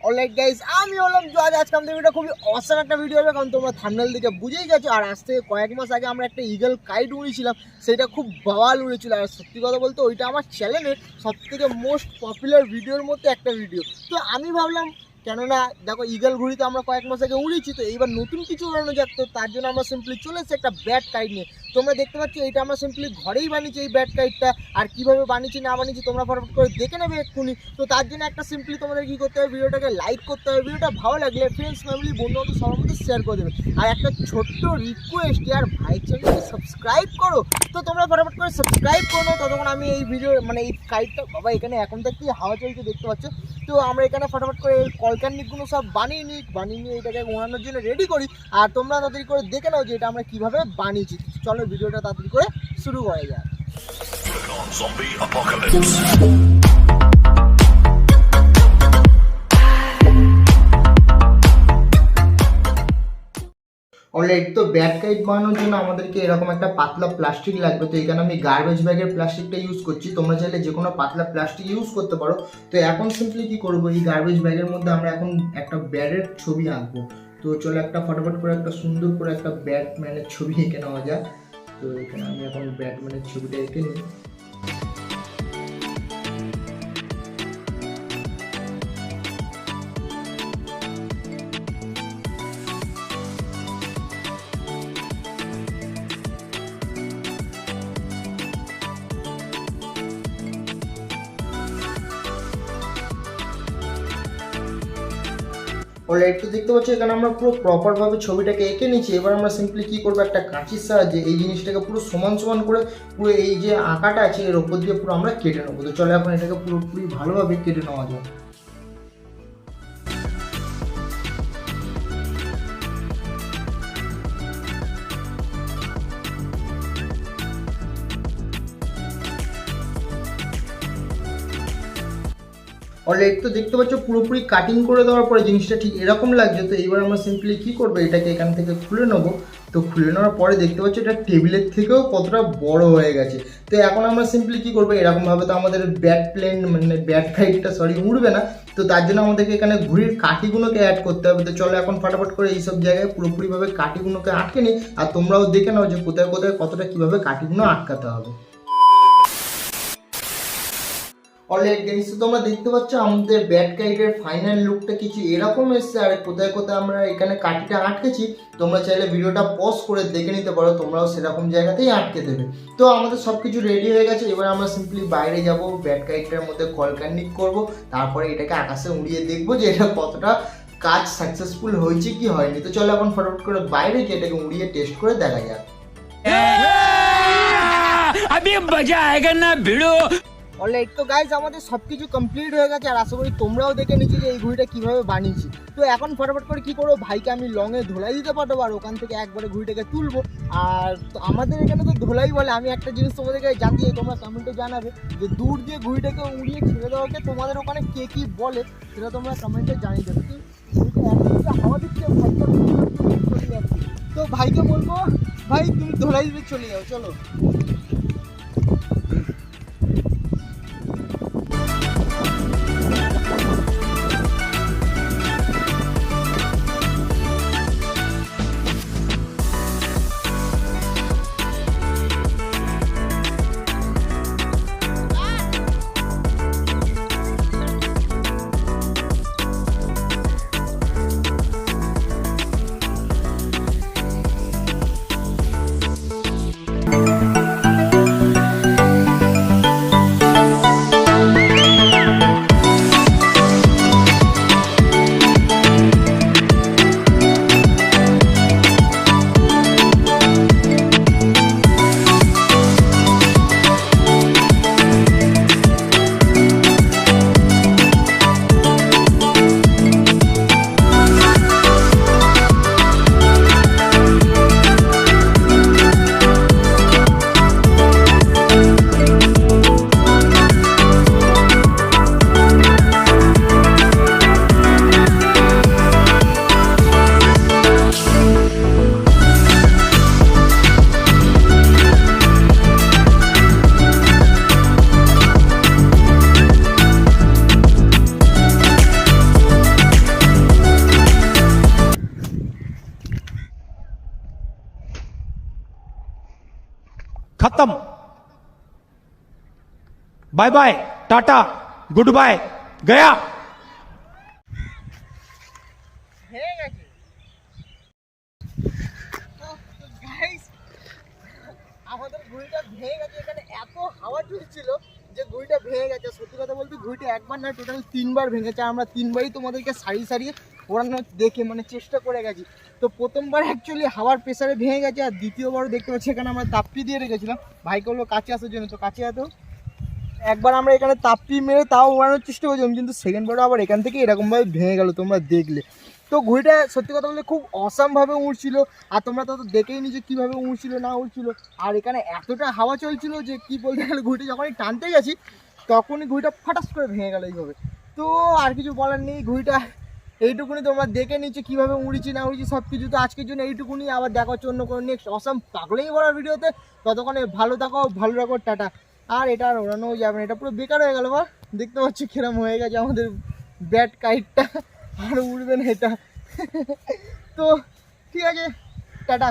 Alright guys, আমি হলাম জজ। আজকে আমাদের ভিডিওটা খুবই অসাম একটা ভিডিও হবে, কারণ তোমরা থাম্বনেল দেখে বুঝেই গেছো। আর আজ থেকে কয়েক মাস আগে আমরা একটা ইগল কাইট উড়িয়েছিলাম, সেটা খুব বাওয়াল উড়েছিল। আর সত্যি কথা বলতে ওইটা আমার চ্যানেলের সবথেকে মোস্ট পপুলার ভিডিওর মধ্যে একটা ভিডিও। তো আমি ভাবলাম, কেননা দেখো ইগল ঘুড়িতে আমরা কয়েক মাস আগে উড়িয়েছি, তো এইবার নতুন কিছু উড়ানো যাক। তো তার জন্য আমরা সিম্পলি চলে এসেছি একটা ব্যাট কাইট নিয়ে। তোমরা দেখতে পাচ্ছ এইটা আমরা সিম্পলি ঘরেই বানিয়েছি এই ব্যাট কাইটটা। আর কীভাবে বানিয়েছি না বানিয়েছি তোমরা ফটাফট করে দেখে নেবে এক্ষুনি। তো তার জন্য একটা সিম্পলি তোমাদের কী করতে হবে, ভিডিওটাকে লাইক করতে হবে। ভিডিওটা ভালো লাগলে ফ্রেন্ডস, ফ্যামিলি, বন্ধু-বান্ধব সবার মধ্যে শেয়ার করে দেবে। আর একটা ছোট্ট রিকোয়েস্ট, আর ভাই চ্যানেলকে সাবস্ক্রাইব করো। তো তোমরা ফটাফট করে সাবস্ক্রাইব করো, ততক্ষণ আমি এই ভিডিও মানে এই কাইটটা, বাবা এখানে এখন থেকে হাওয়া চলছে দেখতে পাচ্ছ। তো আমরা এখানে ফটাফট করে কলকারনিকগুলো সব বানিয়ে নিয়ে এটাকে ওড়ানোর জন্য রেডি করি। আর তোমরা তাড়াতাড়ি করে দেখে নাও যে এটা আমরা কীভাবে বানিয়েছি। চলো ভিডিওটা তাড়াতাড়ি করে শুরু করা যায়। অলরাইট, তো ব্যাট কাইট বানানোর জন্য আমাদেরকে এরকম একটা পাতলা প্লাস্টিক লাগবে। তো এখানে আমি গার্বেজ ব্যাগের প্লাস্টিকটা ইউজ করছি, তোমরা চাইলে যে কোনো পাতলা প্লাস্টিক ইউজ করতে পারো। তো এখন সিম্পলি কি করবো, এই গার্বেজ ব্যাগের মধ্যে আমরা এখন একটা ব্যাটের ছবি আঁকবো। তো চলো একটা ফটাফট করে একটা সুন্দর করে একটা ব্যাটম্যানের ছবি এঁকে নেওয়া যায়। তো এখানে আমি এখন ব্যাটম্যানের ছবিটা এঁকে নিই। অলরাইট, তো দেখতে পাচ্ছ এখানে আমরা পুরো প্রপারভাবে ছবিটাকে এঁকে নিচ্ছি। এবার আমরা সিম্পলি কী করবো, একটা কাঁচির সাহায্যে এই জিনিসটাকে পুরো সমান সমান করে পুরো এই যে আঁকাটা আছে এর ওপর দিয়ে পুরো আমরা কেটে নেবো। তো চলো এখন এটাকে পুরোপুরি ভালোভাবে কেটে নেওয়া যায়। অলরেডি তো দেখতে পাচ্ছ পুরোপুরি কাটিং করে দেওয়ার পরে জিনিসটা ঠিক এরকম লাগছে। তো এইবার আমরা সিম্পলি কী করবো, এটাকে এখান থেকে খুলে নেবো। তো খুলে নেওয়ার পরে দেখতে পাচ্ছ এটা টেবিলের থেকেও কতটা বড় হয়ে গেছে। তো এখন আমরা সিম্পলি কী করবো, এরকমভাবে তো আমাদের ব্যাট কাইটটা উড়বে না। তো তার জন্য আমাদেরকে এখানে ঘুড়ির কাঠিগুলোকে অ্যাড করতে হবে। তো চলো এখন ফটাফট করে এইসব জায়গায় পুরোপুরিভাবে কাঠিগুলোকে আটকে নিই। আর তোমরাও দেখে নাও যে কোথায় কোথায় কতটা কীভাবে কাঠিগুলো আটকাতে হবে। অলরেডি গাইস, তো তোমরা দেখতে পাচ্ছ আমাদের ব্যাট কাইটের ফাইনাল লুকটা কিছু এরকম এসছে। আর কোথায় কোথায় আমরা এখানে কাঠিটা আটকেছি তোমরা চাইলে ভিডিওটা পজ করে দেখে নিতে পারো, তোমরাও সেরকম জায়গাতেই আটকে দেবে। তো আমাদের সব কিছু রেডি হয়ে গেছে। এবার আমরা সিম্পলি বাইরে যাব, ব্যাট কাইটটার মধ্যে কলকারনিক করবো, তারপরে এটাকে আকাশে উড়িয়ে দেখবো যে এটা কতটা কাজ সাকসেসফুল হয়েছে কি হয়নি। তো চলো এখন ফটাফট করে বাইরে গিয়ে এটাকে উড়িয়ে টেস্ট করে দেখা যাক। अभी मजा आएगा ना भिड़ो। অলরাইট, তো গাইজ আমাদের সব কিছু কমপ্লিট হয়ে গেছে। আর আশা করি তোমরাও দেখে নিচ্ছি যে এই ঘুড়িটা কীভাবে বানিয়েছি। তো এখন ফটাফট করে কী করবো, ভাইকে আমি লংয়ে ধোলাই দিতে পারবো আর ওখান থেকে একবারে ঘুড়িটাকে তুলবো। আর আমাদের এখানে তো ধোলাই বলে। আমি একটা জিনিস তোমাদেরকে জানতে চাই, তোমরা কমেন্টে জানাবে যে দূর দিয়ে ঘুড়িটাকে উড়িয়ে ছেড়ে দেওয়াকে তোমাদের ওখানে কে কী বলে, সেটা তোমরা কমেন্টে জানিয়ে দেবে। তো হাওয়া দিচ্ছে, ভাইটা চলে যাচ্ছে। তো ভাইকে বলবো, ভাই তুমি ধোলাই দিতে চলে যাও, চলো। खत्म, bye bye, tata, good bye, गया। আমাদের ঘুড়িটা ভেঙে গেছে, এখানে এত হাওয়া চলছিল যে ঘুড়িটা ভেঙে গেছে। সত্যি কথা বলতে ঘুড়িটা একবার না টোটাল 3বার ভেঙেছে। আমরা 3বারই তোমাদেরকে সারিয়ে সারিয়ে ওড়ানো দেখে মানে চেষ্টা করে গেছি। তো প্রথমবার অ্যাকচুয়ালি হাওয়ার প্রেসারে ভেঙে গেছে, আর দ্বিতীয়বারও দেখতে পাচ্ছি এখানে আমরা তাপ্পি দিয়ে রেখেছিলাম ভাইকে হলো কাছে আসার জন্য। তো কাছে এত একবার আমরা এখানে তাপ্পি মেরে তাও ওড়ানোর চেষ্টা করেছিলাম, কিন্তু সেকেন্ডবারও আবার এখান থেকে এরকমভাবে ভেঙে গেল, তোমরা দেখলে। তো ঘুড়িটা সত্যি কথা বলতে খুব অসামভাবে উড়ছিল, আর তোমরা তো দেখেই নিয়েছো কীভাবে উড়ছিল না উড়ছিল। আর এখানে এতটা হাওয়া চলছিল যে কি বলতে গেলে ঘুড়িটা যখনই টানতে গেছি তখনই ঘুড়িটা ফটাস করে ভেঙে গেল এইভাবে। তো আর কিছু বলার নেই, ঘুড়িটা এইটুকুনি তোমরা দেখে নিচ্ছ কীভাবে উড়িছি না উড়িছি সব কিছু। তো আজকের জন্য এইটুকুনি, আবার দেখা হচ্ছে অন্য কোনো নেক্সট অসাম পাগলেই বলার ভিডিওতে। ততক্ষণে ভালো থাকো, ভালো রাখো, টাটা। আর এটা আর ওড়ানোও যাবে না, এটা পুরো বেকার হয়ে গেল। বা দেখতে পাচ্ছি কিরম হয়ে গেছে আমাদের ব্যাট কাইটটা, আর উড়বে না এটা। তো ঠিক আছে, টাটা।